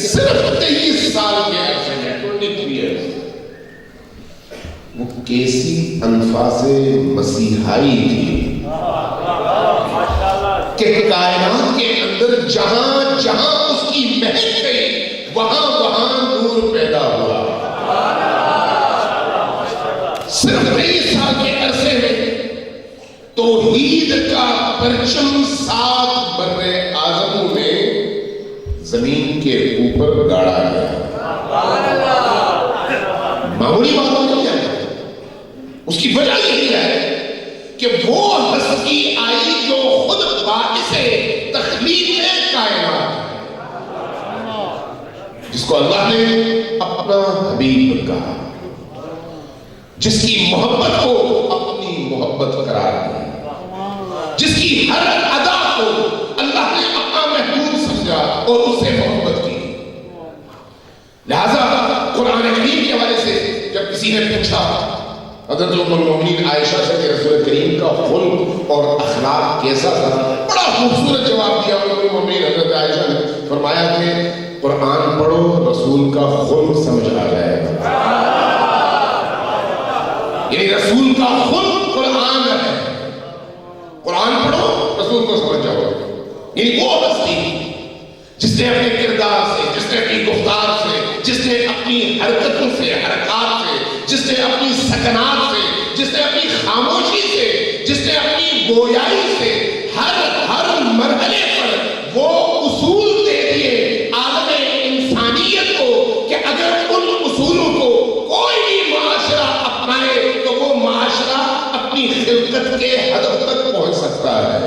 صرف 23 سال کے عرصے میں 23 ایئرس وہ کیسی انفاس مسیحائی تھی کہ کائنات کے اندر جہاں جہاں اس کی مہک گئی وہاں وہاں نور پیدا ہوا. صرف 23 سال کے عرصے میں توحید کا پرچم 7 بر اعظموں میں زمین کے اوپر گاڑا گیا. معمولی باتوں نہیں ہے. اس کی وجہ یہی ہے کہ وہ ہستی آئی جو خود باعث تخلیق کائنات ہے، جس کو اللہ نے اپنا حبیب کہا، جس کی محبت کو اپنی محبت قرار دیا، جس کی ہر ادا کو اللہ نے اپنا محبوب سمجھا اور اس سے محبت کی. لہذا قرآن کریم کے حوالے سے جب کسی نے پوچھا حضرت ام المؤمنین عائشہ سے کہ رسول کریم کا خلق اور اخلاق کیسا تھا، بڑا خوبصورت جواب دیا ام المؤمنین حضرت عائشہ نے. فرمایا کہ قرآن پڑھو رسول کا خلق سمجھ آ جائے گا. یعنی رسول کا خلق قرآن ہے. قرآن پڑھو رسول کو سمجھ جاؤ. یعنی وہ ہستی جس نے اپنے کردار سے، جس نے اپنی گفتار سے، جس نے اپنی حرکتوں سے، حرکات سے، جس نے اپنی سکنات سے، جس نے اپنی خاموشی سے، جس نے اپنی گویائی سے ہر مرحلے پر وہ اصول دے دیے عالم انسانیت کو کہ اگر ان اصولوں کو کوئی بھی معاشرہ اپنائے تو وہ معاشرہ اپنی خلقت کے ہدف تک پہنچ سکتا ہے.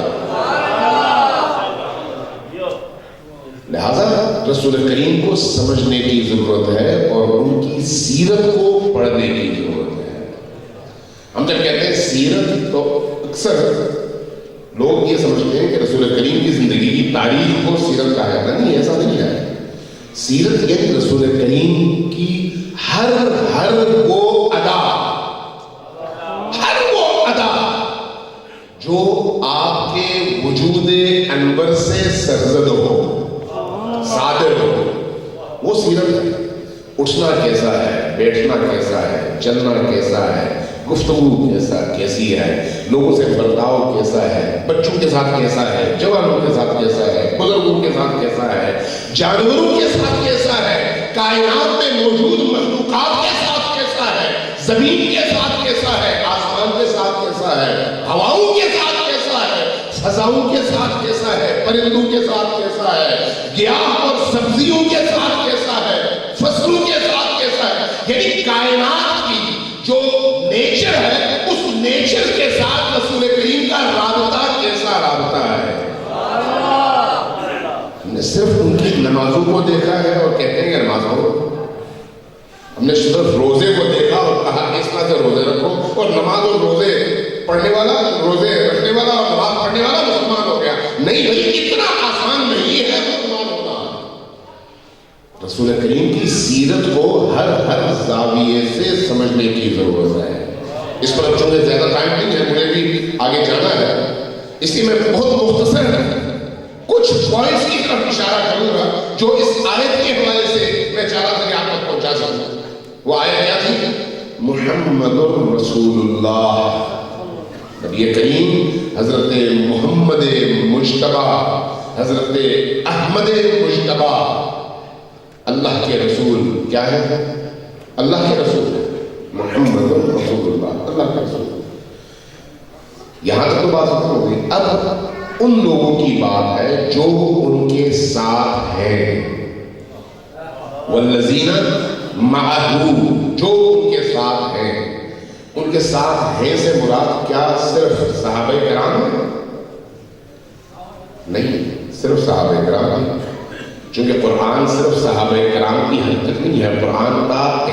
لہذا رسول کریم کو سمجھنے کی ضرورت ہے اور ان کی سیرت کو پڑھنے کی ضرورت ہے. ہم جب کہتے ہیں سیرت تو اکثر لوگ یہ سمجھتے ہیں کہ رسول کریم کی زندگی کی تاریخ کو سیرت کہا جاتا ہے. نہیں، ایسا نہیں ہے. سیرت یعنی رسول کریم کی ہر وہ ادا جو آپ کے وجود انور سے سرزد ہو، صادر ہو، وہ سیرت ہے. اٹھنا کیسا ہے، بیٹھنا کیسا ہے، چلنا کیسا ہے، گفتگو کیسی ہے، لوگوں سے برتاؤ کیسا ہے، بچوں کے ساتھ کیسا ہے، جوانوں کے ساتھ کیسا ہے، بزرگوں کے ساتھ کیسا ہے، جانوروں کے ساتھ کیسا ہے، کائنات میں موجود مخلوقات کے ساتھ کیسا ہے، زمین کے ساتھ کیسا ہے، آسمان کے ساتھ کیسا ہے، ہواؤں کے ساتھ کیسا ہے، فضاؤں کے ساتھ کیسا ہے، پرندوں کے ساتھ کیسا ہے، گیاہ اور سبزیوں کے ساتھ کیسا ہے، فصلوں کے ساتھ کیسا ہے. یعنی کائنات کی جو نیچر ہے اس نیچر کے ساتھ رسول کریم کا رابطہ کیسا رابطہ ہے. ہم نے صرف ان کی نمازوں کو دیکھا ہے اور کہتے ہیں کہ نمازوں، ہم نے صرف روزے کو دیکھا اور کہا اس طرح سے روزے رکھو، اور نماز اور روزے پڑھنے والا، روزے رکھنے والا اور نماز پڑھنے والا مسلمان ہو گیا. نہیں بھائی، اتنا آسان نہیں ہے مسلمان ہونا. رسول کریم کی سیرت کو ہر زاویے سے سمجھنے کی ضرورت ہے. اس پر چونکہ زیادہ ٹائم نہیں ہے، مجھے بھی آگے جانا ہے، اس لیے میں بہت مختصر کچھ پوائنٹس کی طرف اشارہ کروں گا جو اس آیت کے حوالے سے میں چاہ رہا تھا کہ آپ تک پہنچا سکوں. وہ آیت کیا تھی؟ محمد رسول اللہ. نبی کریم حضرت محمد مجتبی، حضرت احمد مجتبی، اللہ کے رسول. کیا ہے؟ اللہ کے رسول. محمد رسول اللہ، اللہ کا رسول. یہاں تک تو بات ختم ہو گئی. اب ان لوگوں کی بات ہے جو ان کے ساتھ ہیں. والذین معہ، جو ان کے ساتھ ہیں. ان کے ساتھ ہیں سے مراد کیا صرف صحابہ کرام ہیں؟ نہیں، صرف صحابہ کرام نہیں. چونکہ قرآن صرف صحابہ کرام کی حد تک نہیں ہے. قرآن کا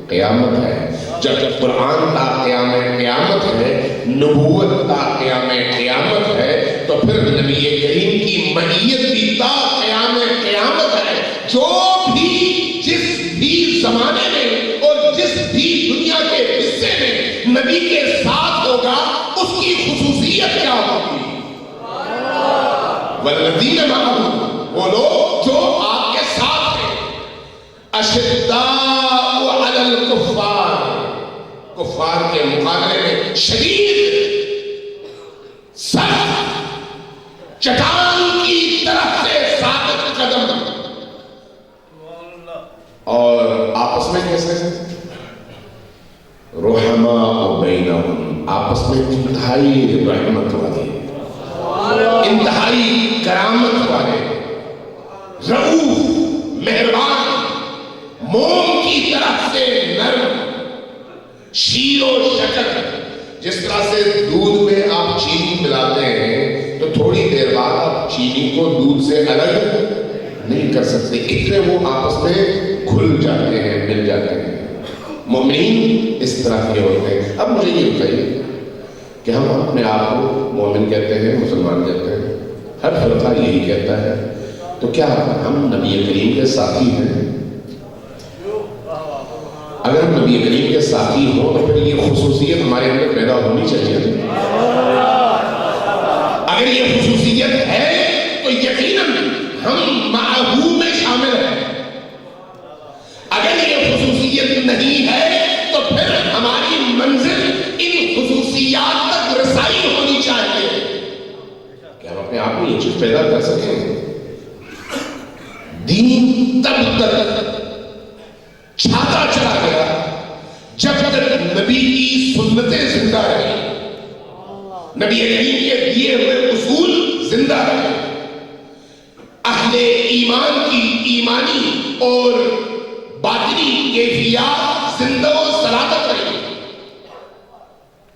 قیامت ہے. جب قرآن کا قیامت ہے، نبوت کا قیامت ہے، تو پھر نبی کریم کی معیت بھی تا قیامت ہے. جو بھی جس بھی زمانے میں اور جس بھی دنیا کے حصے میں نبی کے ساتھ ہوگا اس کی خصوصیت کیا ہوگی؟ والذین معہ، وہ لوگ جو آپ کے ساتھ ہیں، اشداء علی الکفار، کفار کے مقابلے میں شدید، سخت، چٹان کی طرف سے ثابت قدم، اور آپس میں کیسے ہیں؟ رحماء بینہم، آپس میں انتہائی رحمت والے، انتہائی کرامت والے، رؤوف، مہربان، موم کی طرف سے نرم، شیر و شکر، جس طرح سے دودھ میں آپ چینی ملاتے ہیں تو تھوڑی دیر بعد آپ چینی کو دودھ سے الگ نہیں کر سکتے، اتنے وہ آپس میں گھل جاتے ہیں، مل جاتے ہیں۔ مومنین اس طرح کے ہوتے ہیں۔ اب مجھے یہ بتائیے کہ ہم اپنے آپ کو مومن کہتے ہیں، مسلمان کہتے ہیں، ہر فرقہ یہی کہتا ہے، تو کیا ہم نبی کریم کے ساتھی ہیں؟ اگر ہم نبی کریم کے ساتھی ہوں تو پھر یہ خصوصیت ہمارے اندر پیدا ہونی چاہیے۔ اگر یہ خصوصیت ہے تو یقیناً ہم معہو میں شامل ہیں۔ اگر یہ خصوصیت نہیں ہے تو پھر ہماری منزل ان خصوصیات تک رسائی ہونی چاہیے کہ ہم اپنے آپ میں یہ چیز پیدا کر سکیں۔ دین تب تک چھاتا چلا گیا جب تک نبی کی سنتیں زندہ رہی، نبی کریم کے دیے ہوئے اصول زندہ رہے، اہل ایمان کی ایمانی اور باطنی کیفیات زندہ و سلامت رہی،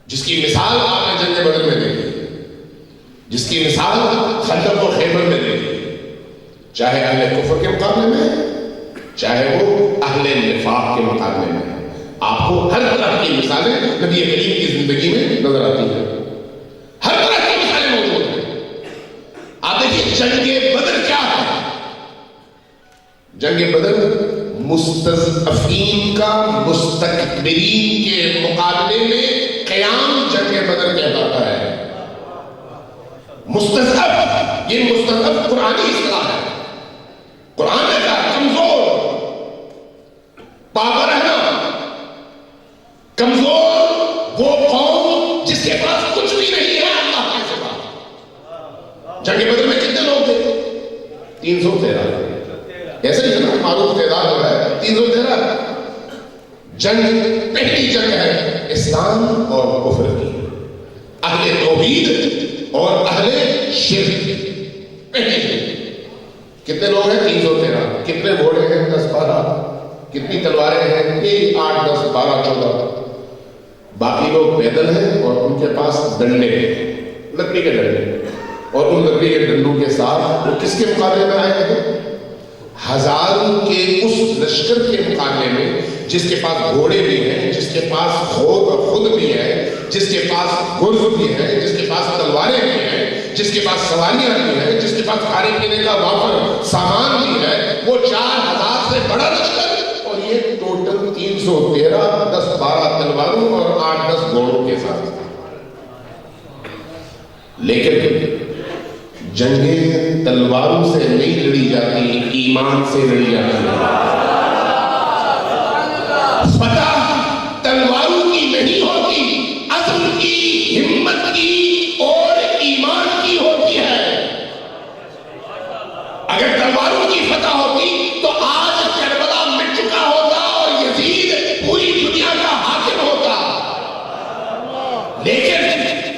جس کی مثال آپ نے جنگ بدر میں دیکھی، جس کی مثال خندق و خیبر میں دیکھی، چاہے اہل کفر کے مقابلے میں، چاہے وہ اہل نفاق کے مقابلے میں، آپ کو ہر طرح کی مثالیں نبی کریم کی زندگی میں نظر آتی ہیں، ہر طرح کی مثالیں موجود ہیں۔ آپ دیکھیے جنگ بدر کیا ہے؟ جنگ بدر مستضعفین کا مستکبرین کے مقابلے میں قیام جنگ بدر کہلاتا ہے۔ مستضعف، یہ مستضعف قرآنی اصطلاح ہے، قرآن نے کہا کمزور، پابا رہنا، کمزور وہ قوم جس کے پاس کچھ بھی نہیں ہے اللہ کے سوا۔ جنگ بدر میں کتنے لوگ تھے؟ 313، ایسے ہی نا معروف تعداد ہو رہا ہے 313۔ جنگ پہلی جنگ ہے اسلام اور کفر کی، اہل توحید اور اہل شرک، پہلی جنگ۔ کتنے لوگ ہیں؟ 313۔ کتنے گھوڑے ہیں؟ 10-12۔ کتنی تلواریں ہیں؟ یہی 8, 10, 12, 14۔ باقی لوگ پیدل ہیں اور ان کے پاس ڈنڈے ہیں، لکڑی کے ڈنڈے، اور ان لکڑی کے ڈنڈوں کے ساتھ وہ کس کے مقابلے میں آئے ہیں؟ ہزاروں کے اس لشکر کے مقابلے میں جس کے پاس گھوڑے بھی ہیں، جس کے پاس خود بھی ہے، جس کے پاس گرز بھی ہے، جس کے پاس تلواریں بھی ہیں، جس کے پاس سواریاں بھی ہیں، جس کے پاس کھانے پینے کا وافر سامان بھی ہے، وہ 4000 سے بڑا لشکر، اور یہ ٹوٹل 313، 10-12 تلواروں اور 8-10 گھوڑوں کے ساتھ۔ لیکن جنگیں تلواروں سے نہیں لڑی جاتی، ایمان سے لڑی جاتی ہے۔ فتح تلواروں کی نہیں ہوتی، عزم کی، ہمت کی اور ایمان کی ہوتی ہے۔ اگر تلواروں کی فتح ہوتی تو آج کربلا مٹ چکا ہوتا اور یزید پوری دنیا کا حاکم ہوتا، لیکن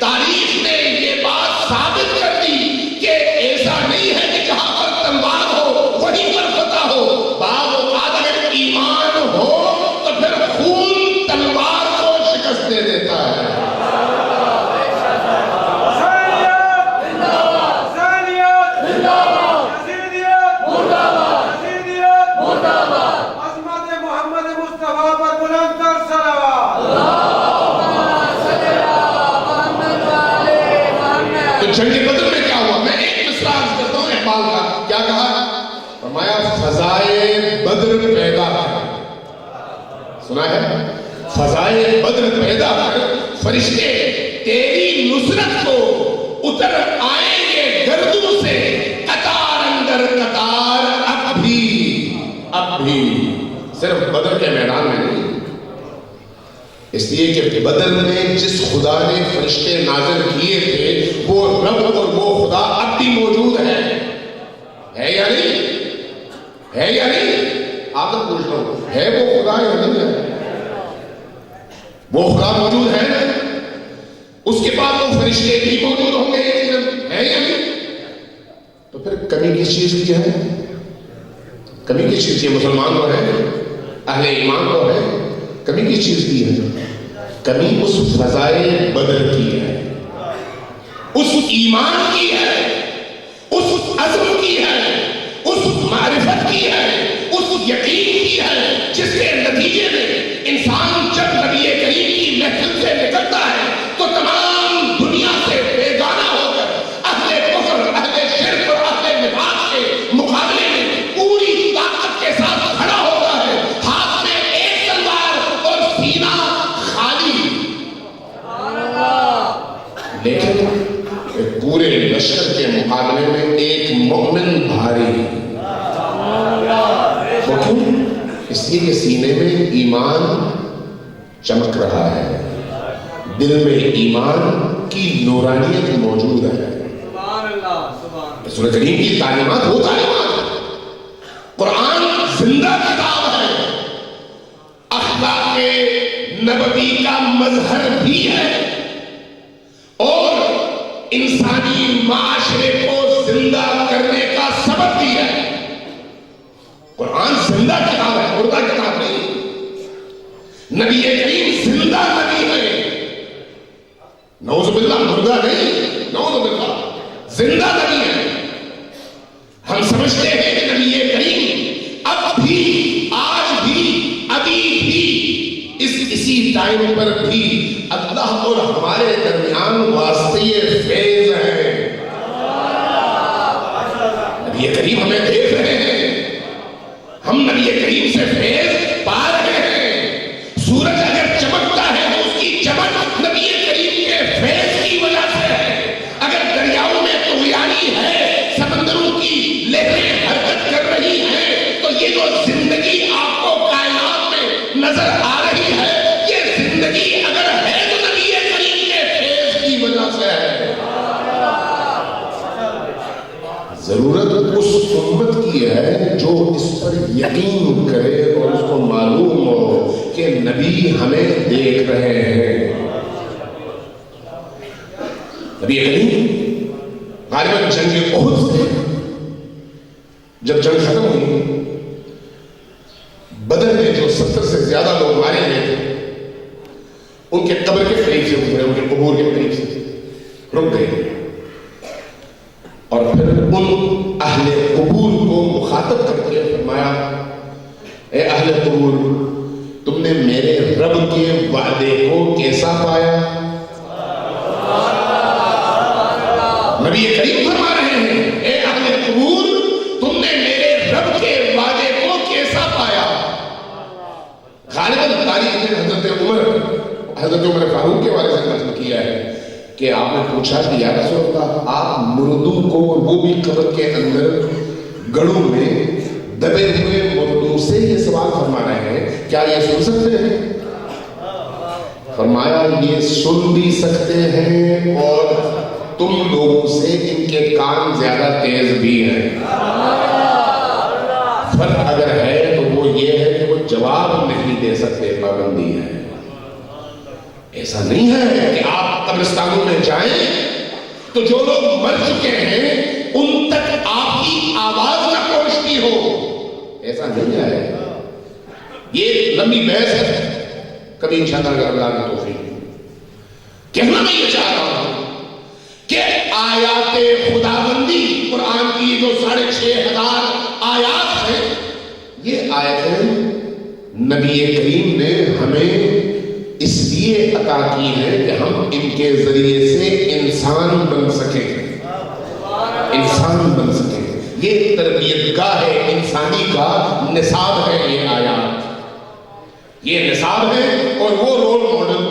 تاریخ نے یہ بات ثابت کر دی کہ ایسا نہیں ہے کہ جہاں پر تلوار ہو وہیں پر فتح ہو۔ بعض اوقات اگر ایمان ہو تو پھر خون تلوار کو شکست دے دیتا ہے۔ جنگ بدر میں کیا ہوا؟ میں ایک مصرع عرض کرتا ہوں اقبال کا، کیا کہا؟ فرمایا فضائے بدر پیدا کر، سنا ہے؟ فضائے بدر پیدا کر، فرشتے تیری نصرت کو اتر آئیں گے گردوں سے قطار اندر قطار۔ بھی صرف بدر کے میدان میں نہیں، اس لیے کہ بدر میں جس خدا نے فرشتے نازل کیے تھے وہ رب اور وہ خدا اب بھی موجود ہے یا نہیں؟ ہے یا نہیں؟ آپ سے پوچھ رہا ہوں، ہے وہ خدا یا نہیں ہے؟ وہ خدا موجود ہے نا، اس کے بعد وہ فرشتے بھی موجود ہوں گے، ہے یا نہیں؟ تو پھر کمی کس چیز کی ہے؟ کمی کس چیز کی ہے؟ مسلمان تو ہے، اہل ایمان تو ہے، کمی کس چیز کی ہے؟ کمی اس فضائے بدر کی ہے، اس ایمان کی ہے، اس عزم کی ہے، اس معرفت کی ہے، اس یقین کی ہے، جس کے نتیجے میں انسان جب نبی کریم کی محفل سے نکلتا ہے تو تمام دنیا سے بیگانہ ہو کر اہل کفر، اہل شرک اور اہل نفاق کے مقابلے میں پوری طاقت کے ساتھ کھڑا ہوتا ہے، ہاتھ میں ایک تلوار اور سینہ خالی، لیکن پورے لشکر کے مقابلے میں ایک مومن بھاری۔ وہ کیوں؟ اس لیے کہ سینے میں ایمان چمک رہا ہے، دل میں ایمان کی نورانیت موجود ہے۔ رسول کریم کی تعلیمات وہ تعلیمات، قرآن زندہ کتاب ہے، اخلاق نبوی کا مظہر بھی ہے، اور انسانی معاشرے کو زندہ کرنے کا سبب بھی ہے۔ قرآن زندہ کتاب ہے، مردہ کتاب نہیں۔ نبی کریم زندہ نبی ہے، نعوذ باللہ مردہ نہیں، نعوذ باللہ زندہ نبی ہے۔ ہم سمجھتے ہیں کہ نبی کریم اب بھی، آج بھی، ابھی بھی، اسی ٹائم پر بھی اللہ اور ہمارے درمیان واسطے فیض ہے۔ نبی کریم ہمیں دیکھ رہے ہیں، ہم نبی کریم سے فیض پا رہے ہیں۔ سورج اگر چمکتا ہے تو اس کی چمک نبی کریم کے فیض کی وجہ سے ہے۔ اگر دریاؤں میں طغیانی ہے، سمندروں کی لہریں حرکت کر رہی ہیں، تو یہ جو زندگی آپ کو کائنات میں نظر آ رہی ہے، یہ زندگی اگر ہے تو نبی کریم کے فیض کی وجہ سے ہے۔ ضرورت اس امت کی ہے جو اس پر یقین کرے اور اس کو معلوم ہو کہ نبی ہمیں دیکھ رہے ہیں۔ نبی کریم غالباً جنگ احد سے جب جنگ ختم ہوئی، بدر میں جو 70 سے زیادہ لوگ مارے گئے تھے، ان کے قبر کے قریب سے گزرے، ان کے قبور کے قریب سے رک گئے، اور پھر ان اہل قبور کو مخاطب کر کے فرمایا، اے اہل قبور، تم نے میرے رب کے وعدے کو کیسا پایا؟ نبی کریم فرما رہے ہیں، اے اہل قبور، تم نے میرے رب کے وعدے کو کیسا پایا؟ غالباً تاریخ میں حضرت عمر فاروق کے بارے سے نقل کیا ہے کہ آپ نے پوچھا کہ یا رسول اللہ، آپ مردوں کو، وہ بھی قبر کے اندر گڑھوں میں دبے ہوئے مردوں سے یہ سوال فرما رہے ہیں، کیا یہ سن سکتے ہیں؟ فرمایا یہ سن بھی سکتے ہیں، اور تم لوگوں سے ان کے کان زیادہ تیز بھی ہیں۔ فرق اگر ہے تو وہ یہ ہے کہ وہ جواب نہیں دے سکتے، پابندی ہے۔ ایسا نہیں ہے کہ آپ قبرستانوں میں جائیں تو جو لوگ مر چکے ہیں ان تک آپ کی آواز نہ پہنچتی ہو، ایسا نہیں ہے۔ یہ لمبی بحث ہے، کبھی انشاءاللہ اگر اللہ نے توفیق۔ کہنا میں یہ چاہ رہا ہوں کہ آیات خداوندی قرآن کی جو 6500 آیات ہیں، یہ آیتیں نبی کریم نے ہمیں اس لیے عطا کی ہے کہ ہم ان کے ذریعے سے انسان بن سکیں، انسان بن سکیں۔ یہ تربیت گاہ انسانی کا نصاب ہے، یہ آیات یہ نصاب ہے، اور وہ رول ماڈل۔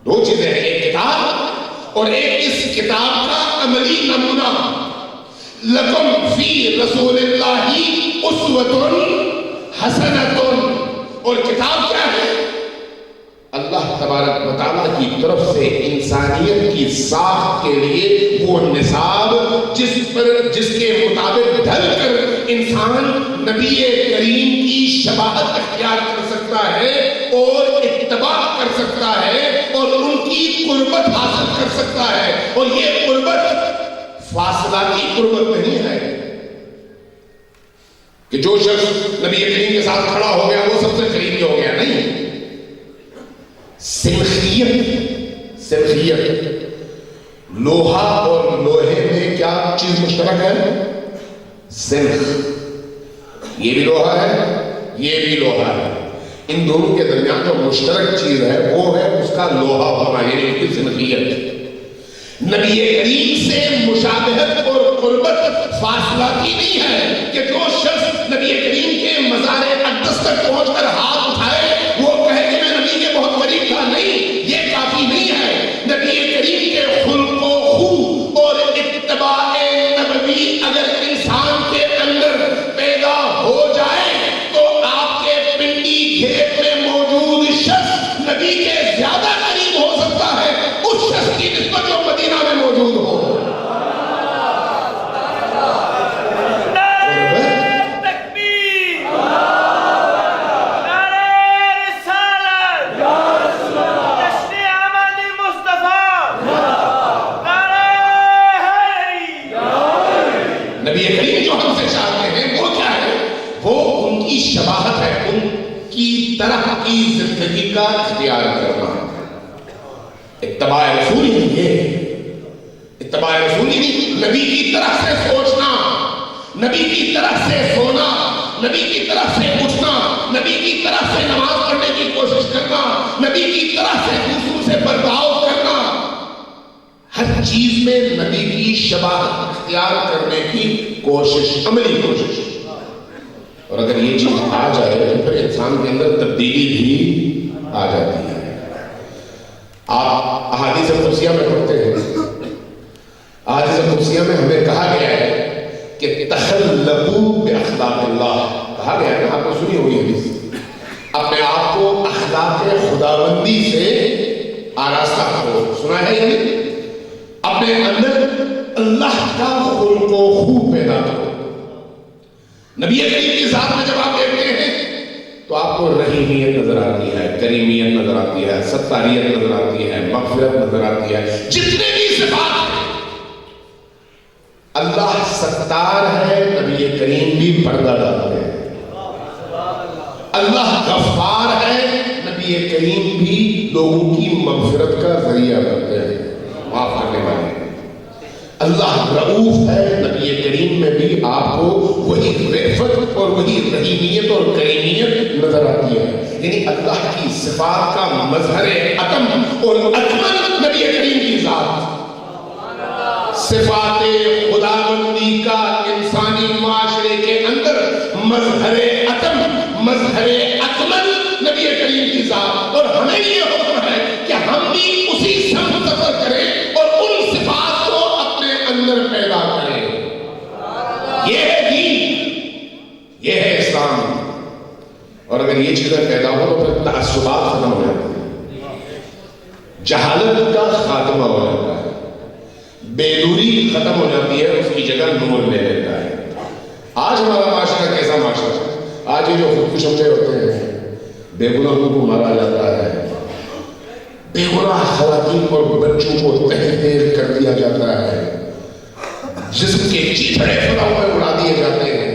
دو چیزیں ہیں، ایک کتاب اور ایک اس کتاب کا عملی نمونہ۔ لکم فی رسول اللہ اسوۃ حسنۃ، اور کتاب کیا ہے؟ اللہ تبارک و تعالیٰ کی طرف سے انسانیت کی ساخت کے لیے وہ نصاب جس کے مطابق ڈھل کر انسان نبی کریم کی شباہت اختیار کر سکتا ہے اور اتباع کر سکتا ہے اور ان کی قربت حاصل کر سکتا ہے. اور یہ قربت فاصلاتی قربت نہیں ہے کہ جو شخص نبی کریم کے ساتھ کھڑا ہو گیا وہ سب سے قریبی ہو گیا، نہیں. سنخیت لوہا اور لوہے میں کیا چیز مشترک ہے؟ سنخ. یہ بھی لوہا ہے، یہ بھی لوہا ہے. ان دونوں کے درمیان جو مشترک چیز ہے وہ ہے اس کا لوہا ہونا، یعنی اس کی سنخیت. نبی کریم سے مشابہت اور قربت فاصلاتی نہیں ہے کہ جو شخص نبی کریم کے مزار اقدس تک پہنچ کر ہاتھ اٹھائے وہ کہے کہ میں نبی کے بہت قریب تھا. نہیں، یہ کافی نہیں ہے. نبی کریم کے خلق و خو اور اتباع نبوی اگر انسان کے اندر پیدا ہو جائے تو آپ کے پنڈی گھیپ میں موجود شخص نبی کے زیادہ قریب ہو سکتا ہے اس شخص کی نسبت جو مدینہ میں موجود ہو. نبی کریم جو ہم سے چاہتے ہیں وہ کیا ہے؟ وہ ان کی شباہت ہے، ان کی طرح کی زندگی کا اختیار کرنا. اتباع رسول ہی نہیں، اتباع رسول ہی نہیں، نبی کی طرح سے سوچنا، نبی کی طرح سے سونا، نبی کی طرح سے اٹھنا، نبی کی طرح سے نماز پڑھنے کی کوشش کرنا، نبی کی طرح سے دوسروں سے برتاؤ کرنا. ہر چیز میں نبی کی شباہت اختیار کرنے کی کوشش، عملی کوشش. اور اگر یہ چیز آ جائے تو پھر انسان کے اندر تبدیلی بھی آ جاتی ہے. آپ احادیث قدسیہ میں پڑھتے ہیں، احادیث قدسیہ میں ہمیں کہا گیا ہے کہ تخلقوا باخلاق اللہ. کہا گیا ہے، آپ نے سنی ہوگی حدیث، اپنے آپ کو اخلاق خداوندی سے آراستہ کرو. سنا ہے یہ؟ اپنے اندر اللہ کا خلق و خو پیدا کرو. نبی کریم کی ذات میں جب آپ دیکھتے ہیں تو آپ کو رحیمیت نظر آتی ہے، کریمیت نظر آتی ہے، ستاریت نظر آتی ہے، مغفرت نظر آتی ہے. جتنے بھی صفات ہیں، اللہ ستار ہے، نبی کریم بھی پردہ ڈالتے ہیں. اللہ غفار ہے، نبی کریم بھی لوگوں کی مغفرت کا ذریعہ کرتے ہیں، معاف کرنے والے. اللہ رؤوف ہے، نبی کریم میں بھی آپ کو وہی رفت اور وہی رحیمیت اور کریمیت نظر آتی ہے. یعنی اللہ کی صفات کا مظہر اتم اور اکمل نبی کریم کی ذات. صفات خداوندی کا انسانی معاشرے کے اندر مظہر اتم، مظہر اکمل نبی کریم کی ذات. اور ہمیں یہ حکم ہے کہ ہم بھی اسی سمت سفر کریں اور ان صفات کو اپنے اندر پیدا کریں. یہ ہے دین، یہ ہے اسلام. اور اگر یہ چیزیں پیدا ہو تو پھر تعصبات ختم ہو جاتے ہیں، جہالت کا خاتمہ ہو جاتا ہے، بیدوری ختم ہو جاتی ہے، اس کی جگہ نور لے لیتا ہے. آج ہمارا معاشرہ کیسا معاشرہ ہے؟ آج یہ جو خودکش حملے ہوتے ہیں، بے گناہوں کو مارا جاتا ہے، بے گناہ خواتین اور بچوں کو تحقیر کر دیا جاتا ہے، جسم کے چیتڑے فلاؤں میں اڑا دیے جاتے ہیں.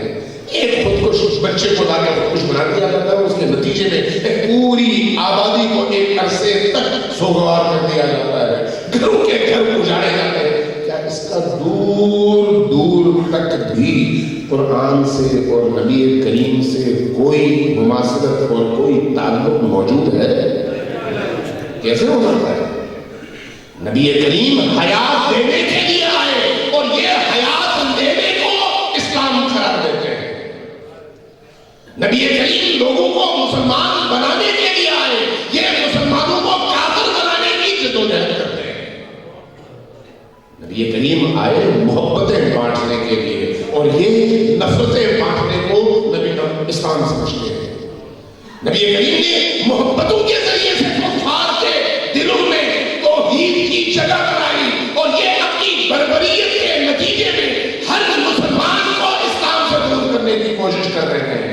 ایک خودکش بچے کو لا کے خودکش بنا دیا جاتا ہے، اس کے نتیجے میں ایک پوری آبادی کو ایک عرصے تک سوگوار کر دیا جاتا ہے، گھروں کے گھر اجاڑے جاتے ہیں. کیا اس کا دور دور تک بھی قرآن سے اور نبی کریم سے کوئی مماثلت اور کوئی تعلق موجود ہے؟ کیسے ہو سکتا ہے؟ نبی کریم حیات دینے کے لیے آئے اور یہ حیات دینے کو اسلام قرار دیتے ہیں. نبی کریم لوگوں کو مسلمان بنانے کے لیے آئے، یہ مسلمانوں کو کافر بنانے کی جدوجہد کرتے ہیں. نبی کریم آئے محبتیں بانٹنے کے لیے. اور یہ نفرتیں بانٹنے کو نبی اسلام سمجھتے ہیں. نبی کریم نے محبتوں کے ذریعے سے کفار کے دلوں میں توحید کی جگہ بنائی اور یہ اپنی بربریت کے نتیجے میں ہر مسلمان کو اسلام سے دور کرنے کی کوشش کر رہے ہیں.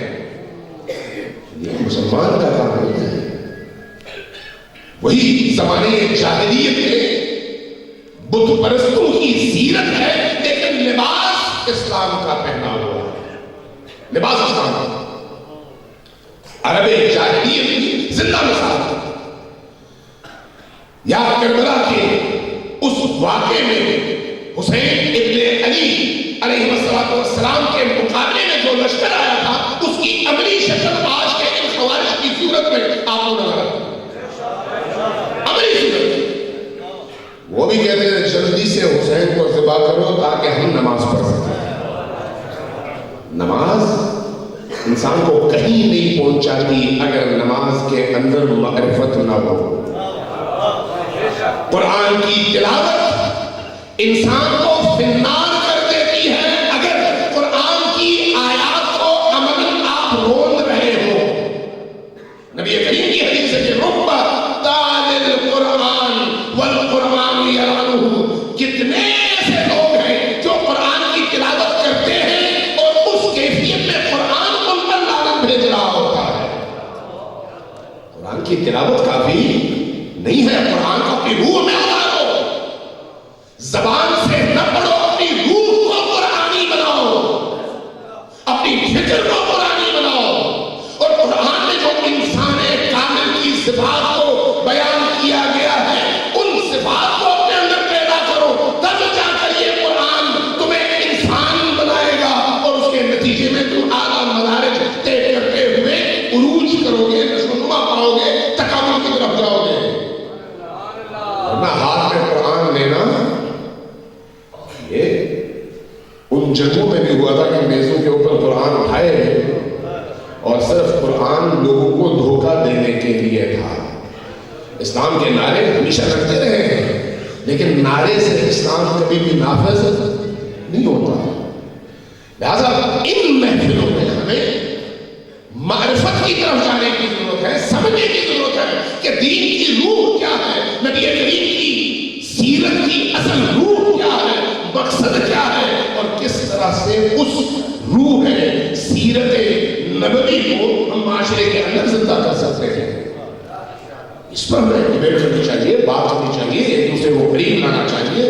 یہ مسلمان کا کام نہیں ہے. وہی زمانے جاہلیت میں بت پرستوں کی زینت ہے لیکن لباس اسلام کا پہنا ہوا ہے. لباس اسلام کا عرب جاہلیت کی زندہ مثال. یا کربلا کے اس واقعے میں حسین ابن علی علیہ السلام کے مقابلے میں جو لشکر آیا تھا اس کی عملی شکل آج کے ان خوارج کی صورت میں آپ کو نظر آتی ہے. عملی صورت وہ بھی کہتے ہیں جلدی سے حسین کو ذبح کرو تاکہ ہم نماز پڑھ سکیں. نماز انسان کو کہیں نہیں پہنچاتی اگر نماز کے اندر معرفت نہ ہو. قرآن کی تلاوت انسان کو فنار کر دیتی ہے اگر قرآن کی آیات کو عملاً آپ روند رہے ہو. نبی کریم کی حدیث ہے کہ رب تال القرآن والقرآن یلعنہ. کتنے ایسے لوگ ہیں جو قرآن کی تلاوت کرتے ہیں اور اس کیفیت میں قرآن ان پر لعنت بھیج رہا ہوتا ہے. قرآن کی تلاوت کافی نہیں ہے. قرآن کو اپنی روح میں اتارو. زبان سے نہ پڑھو, اپنی روح کو قرآنی بناؤ, اپنی فکر کو قرآنی بناؤ. اور قرآن میں جو انسان کامل کی صفات کو بیان کیا گیا ہے ان صفات کو اپنے اندر پیدا کرو, تب جا کر یہ قرآن تمہیں انسان بنائے گا اور اس کے نتیجے میں تم اعلیٰ مدارج طے کرتے ہوئے عروج کرو گے, نشو و نما پاؤ گے, تکامل کی طرف جاؤ گے. ورنہ ہاتھ میں قرآن لینا یہ ان جگہوں میں بھی ہوا تھا کہ میزوں کے اوپر قرآن اٹھائے اور صرف قرآن لوگوں کو دھوکہ دینے کے لیے تھا. اسلام کے نعرے ہمیشہ لگتے رہے ہیں لیکن نعرے سے اسلام کبھی بھی نافذ نہیں ہوتا. لہذا ان محفلوں میں ہمیں معرفت کی طرف جانے کی ضرورت ہے, سمجھنے کی ضرورت ہے کہ دین کی روح کیا ہے, نبی کریم کی سیرت کی اصل روح کیا ہے, مقصد کیا ہے اور کس طرح سے اس روح ہے سیرت نبوی کو ہم معاشرے کے اندر زندہ کر سکتے ہیں. اس پر ہمیں ڈیبیٹ کرنی چاہیے, بات کرنی چاہیے, ایک دوسرے کو قریب لانا چاہیے.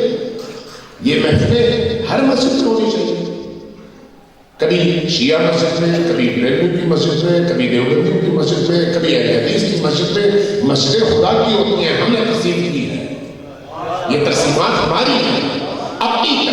یہ محفلیں ہر مسجد میں ہونی چاہیے. کبھی شیعہ مسجد میں, کبھی بریلوی کی مسجد میں, کبھی دیوبندیوں کی مسجد میں, کبھی اہل حدیث کی مسجد میں. مسجد خدا کی ہوتی ہیں, ہم نے تقسیم کی ہے. یہ تقسیمات ہماری ہیں, اپنی